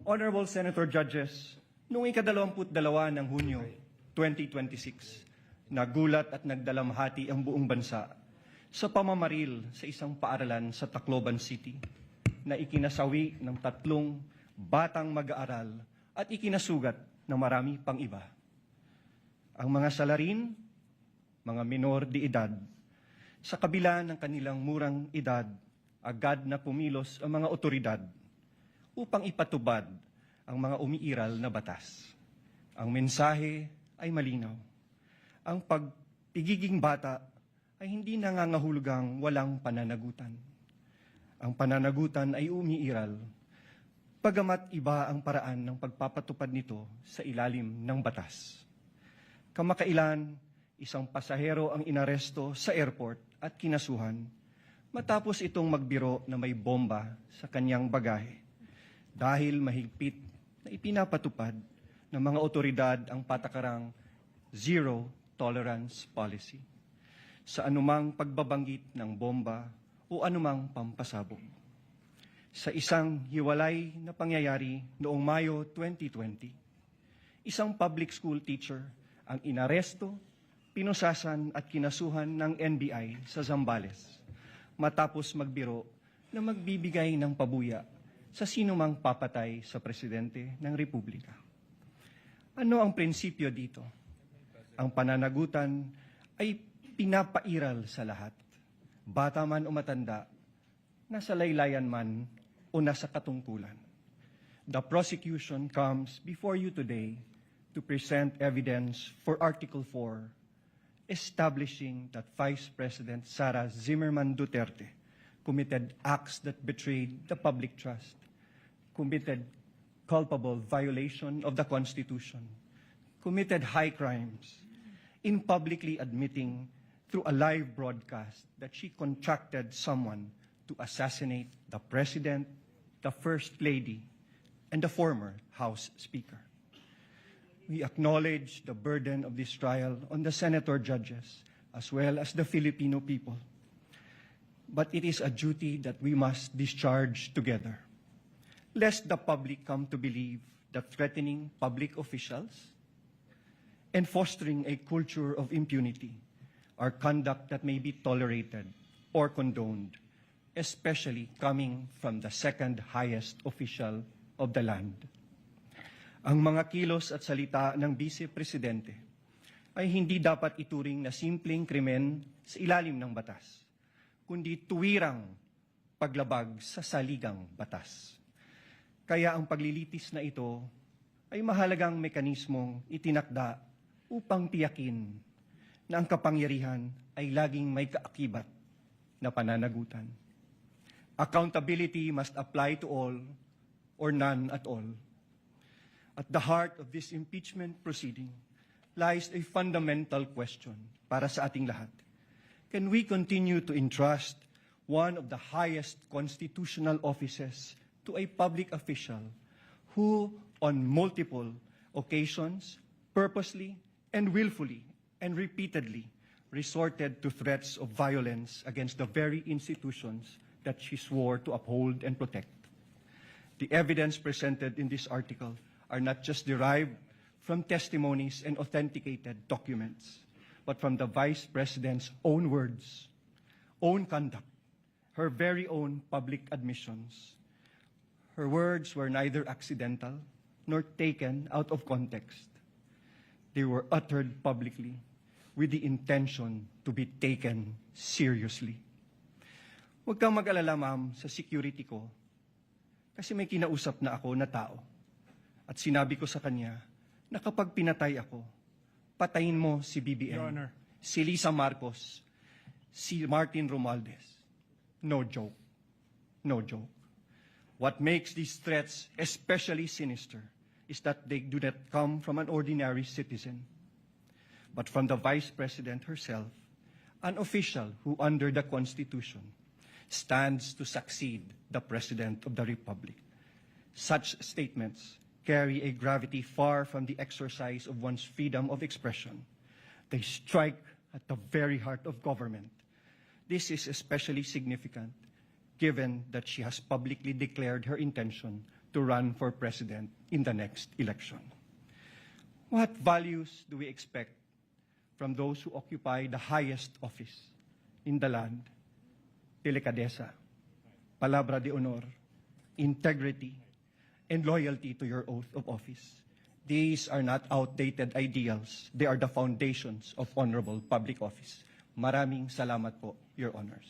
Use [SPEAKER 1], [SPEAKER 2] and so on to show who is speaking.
[SPEAKER 1] Honorable Senator Judges, noong ika-22 ng Hunyo 2026, nagulat at nagdalamhati ang buong bansa sa pamamaril sa isang paaralan sa Tacloban City na ikinasawi ng 3 batang mag-aaral at ikinasugat ng marami pang iba. Ang mga salarin, mga minor de edad, sa kabila ng kanilang murang edad, agad na pumilos ang mga otoridad upang ipatubad ang mga umiiral na batas. Ang mensahe ay malinaw. Ang pagpigiging bata ay hindi nangangahulugang walang pananagutan. Ang pananagutan ay umiiral, pagamat iba ang paraan ng pagpapatupad nito sa ilalim ng batas. Kamakailan, isang pasahero ang inaresto sa airport at kinasuhan matapos itong magbiro na may bomba sa kanyang bagahe dahil mahigpit na ipinapatupad ng mga otoridad ang patakarang zero tolerance policy sa anumang pagbabanggit ng bomba o anumang pampasabog. Sa isang hiwalay na pangyayari noong Mayo 2020, isang public school teacher ang inaresto, pinusasan at kinasuhan ng NBI sa Zambales matapos magbiro na magbibigay ng pabuya sa sinumang papatay sa presidente ng Republika. Ano ang prinsipyo dito? Ang pananagutan ay pinapairal sa lahat, bata man o matanda, nasa laylayan man o nasa katungkulan. The prosecution comes before you today to present evidence for Article 4, establishing that Vice President Sara Zimmerman Duterte committed acts that betrayed the public trust, committed culpable violation of the Constitution, committed high crimes, in publicly admitting through a live broadcast that she contracted someone to assassinate the President, the First Lady, and the former House Speaker. We acknowledge the burden of this trial on the senator judges as well as the Filipino people. But it is a duty that we must discharge together, lest the public come to believe that threatening public officials and fostering a culture of impunity are conduct that may be tolerated or condoned, especially coming from the second highest official of the land. Ang mga kilos at salita ng Vice Presidente ay hindi dapat ituring na simpleng krimen sa ilalim ng batas, kundi tuwirang paglabag sa saligang batas. Kaya ang paglilitis na ito ay mahalagang mekanismong itinakda upang tiyakin na ang kapangyarihan ay laging may kaakibat na pananagutan. Accountability must apply to all or none at all. At the heart of this impeachment proceeding lies a fundamental question para sa ating lahat. Can we continue to entrust one of the highest constitutional offices to a public official who, on multiple occasions, purposely and willfully and repeatedly resorted to threats of violence against the very institutions that she swore to uphold and protect? The evidence presented in this article are not just derived from testimonies and authenticated documents, but from the Vice President's own words, own conduct, her very own public admissions. Her words were neither accidental nor taken out of context. They were uttered publicly with the intention to be taken seriously. Huwag kang mag-alala, ma'am, sa security ko, kasi may kinausap na ako na tao. At sinabi ko sa kanya na kapag pinatay ako, patayin mo si BBM,
[SPEAKER 2] Your Honor.
[SPEAKER 1] si Lisa Marcos, si Martin Romualdez. No joke. No joke. What makes these threats especially sinister is that they do not come from an ordinary citizen, but from the Vice President herself, an official who under the Constitution stands to succeed the President of the Republic. Such statements carry a gravity far from the exercise of one's freedom of expression. They strike at the very heart of government. This is especially significant given that she has publicly declared her intention to run for president in the next election. What values do we expect from those who occupy the highest office in the land? Delicadeza, palabra de honor, integrity, and loyalty to your oath of office. These are not outdated ideals. They are the foundations of honorable public office. Maraming salamat po, Your Honors.